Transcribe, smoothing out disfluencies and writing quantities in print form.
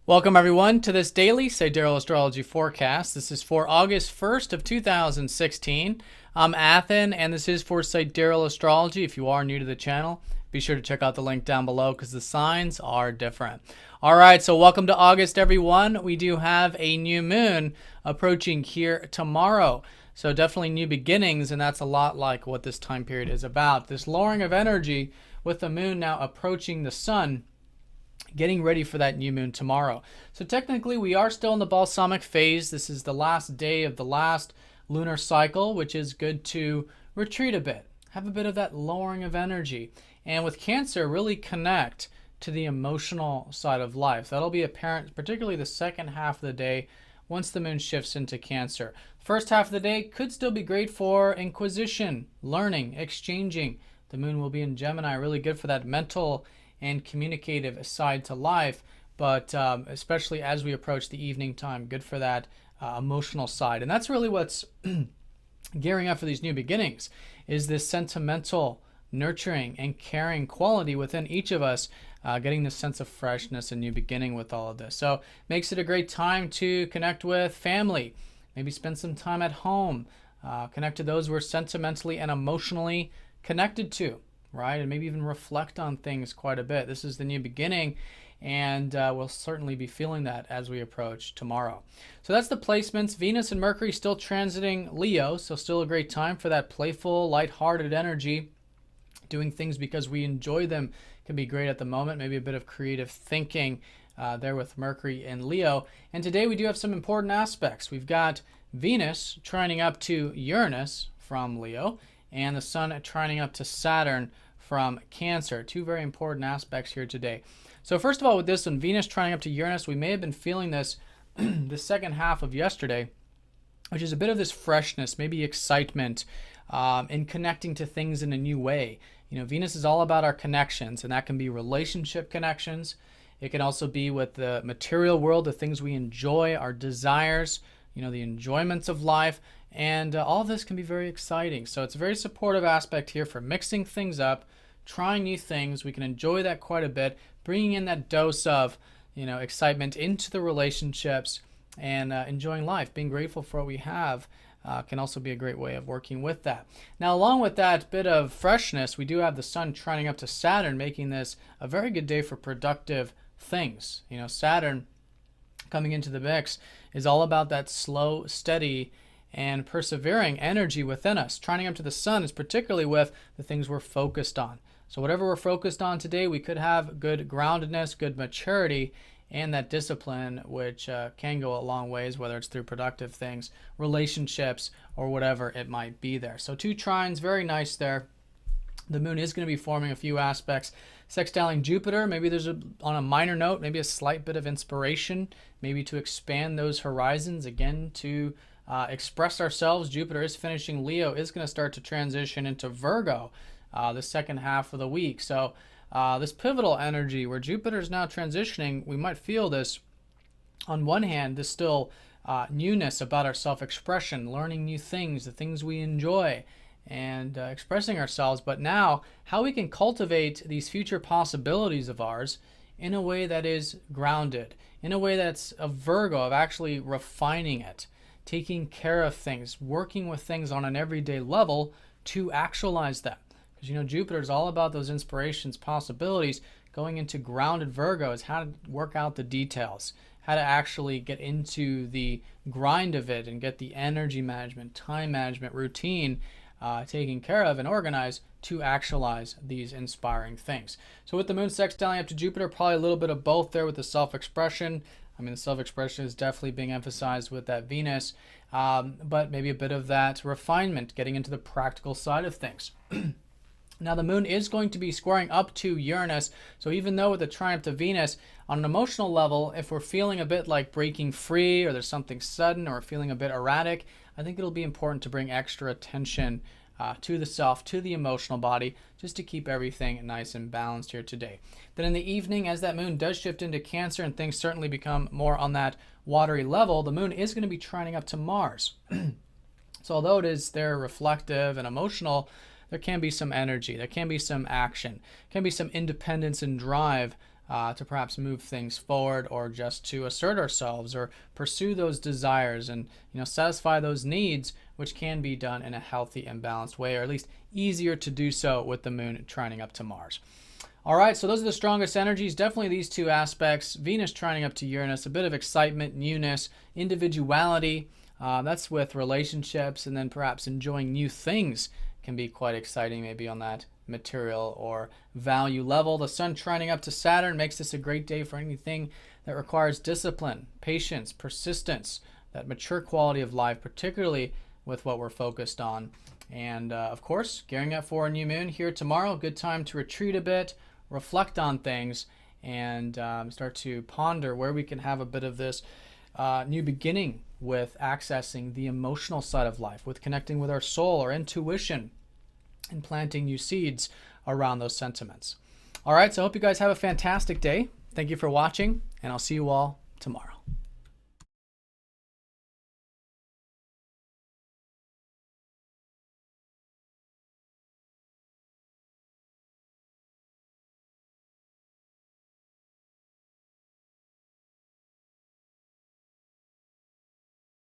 Welcome everyone to this daily Sidereal Astrology forecast. This is for August 1st of 2016. I'm Athen and this is for Sidereal Astrology. If you are new to the channel, be sure to check out the link down below because the signs are different. Alright, so welcome to August everyone. We do have a new moon approaching here tomorrow. So definitely new beginnings, and that's a lot like what this time period is about. This lowering of energy with the moon now approaching the sun, getting ready for that new moon tomorrow. So technically we are still in the balsamic phase. This is the last day of the last lunar cycle, which is good to retreat a bit, have a bit of that lowering of energy, and with Cancer really connect to the emotional side of life. That'll be apparent particularly the second half of the day once the moon shifts into Cancer. First half of the day could still be great for inquisition, learning, exchanging. The moon will be in Gemini, really good for that mental and communicative side to life, but especially as we approach the evening time, good for that emotional side. And that's really what's gearing up for these new beginnings, is this sentimental, nurturing, and caring quality within each of us, getting this sense of freshness and new beginning with all of this. So makes it a great time to connect with family, maybe spend some time at home, connect to those we're sentimentally and emotionally connected to, right? And maybe even reflect on things quite a bit. This is the new beginning, and we'll certainly be feeling that as we approach tomorrow. So that's the placements. Venus and Mercury still transiting Leo, so still a great time for that playful, lighthearted energy. Doing things because we enjoy them can be great at the moment. Maybe a bit of creative thinking there with Mercury and Leo. And today we do have some important aspects. We've got Venus trining up to Uranus from Leo, and the Sun trining up to Saturn from Cancer. Two very important aspects here today. So first of all, with this one, Venus trining up to Uranus, we may have been feeling this the second half of yesterday, which is a bit of this freshness, maybe excitement, in connecting to things in a new way. You know, Venus is all about our connections, and that can be relationship connections. It can also be with the material world, the things we enjoy, our desires, you know, the enjoyments of life, and all of this can be very exciting. So it's a very supportive aspect here for mixing things up, trying new things. We can enjoy that quite a bit, bringing in that dose of, you know, excitement into the relationships, and enjoying life, being grateful for what we have. Can also be a great way of working with that. Now, along with that bit of freshness, we do have the Sun trining up to Saturn, making this a very good day for productive things. You know, Saturn coming into the mix is all about that slow, steady, and persevering energy within us. Trining up to the Sun is particularly with the things we're focused on. So whatever we're focused on today, we could have good groundedness, good maturity, and that discipline, which can go a long ways, whether it's through productive things, relationships, or whatever it might be there. So two trines, very nice there. The moon is going to be forming a few aspects. Sextiling Jupiter, maybe there's on a minor note, maybe a slight bit of inspiration, maybe to expand those horizons, again, to express ourselves. Jupiter is finishing Leo, is going to start to transition into Virgo the second half of the week. So this pivotal energy where Jupiter is now transitioning, we might feel this, on one hand, this still newness about our self-expression, learning new things, the things we enjoy, and expressing ourselves. But now, how we can cultivate these future possibilities of ours in a way that is grounded, in a way that's a Virgo, of actually refining it, taking care of things, working with things on an everyday level to actualize them. Because, you know, Jupiter is all about those inspirations, possibilities. Going into grounded Virgo is how to work out the details, how to actually get into the grind of it and get the energy management, time management, routine taken care of and organized to actualize these inspiring things. So with the moon sextiling up to Jupiter, probably a little bit of both there with the self-expression. I mean, the self-expression is definitely being emphasized with that Venus, but maybe a bit of that refinement, getting into the practical side of things. Now, the moon is going to be squaring up to Uranus, so even though with the trine to Venus, on an emotional level, if we're feeling a bit like breaking free, or there's something sudden, or feeling a bit erratic, I think it'll be important to bring extra attention to the self, to the emotional body, just to keep everything nice and balanced here today. Then in the evening, as that moon does shift into Cancer and things certainly become more on that watery level, the moon is going to be trining up to Mars. So although it is there reflective and emotional, there can be some energy, there can be some action, can be some independence and drive to perhaps move things forward, or just to assert ourselves or pursue those desires and satisfy those needs, which can be done in a healthy and balanced way, or at least easier to do so with the moon trining up to Mars. All right, so those are the strongest energies. Definitely these two aspects. Venus trining up to Uranus, a bit of excitement, newness, individuality. That's with relationships, and then perhaps enjoying new things can be quite exciting, maybe on that material or value level. The Sun trining up to Saturn makes this a great day for anything that requires discipline, patience, persistence, that mature quality of life, particularly with what we're focused on. And of course, gearing up for a new moon here tomorrow. Good time to retreat a bit, reflect on things, and start to ponder where we can have a bit of this new beginning with accessing the emotional side of life, with connecting with our soul, our intuition, and planting new seeds around those sentiments. All right, so I hope you guys have a fantastic day. Thank you for watching, and I'll see you all tomorrow.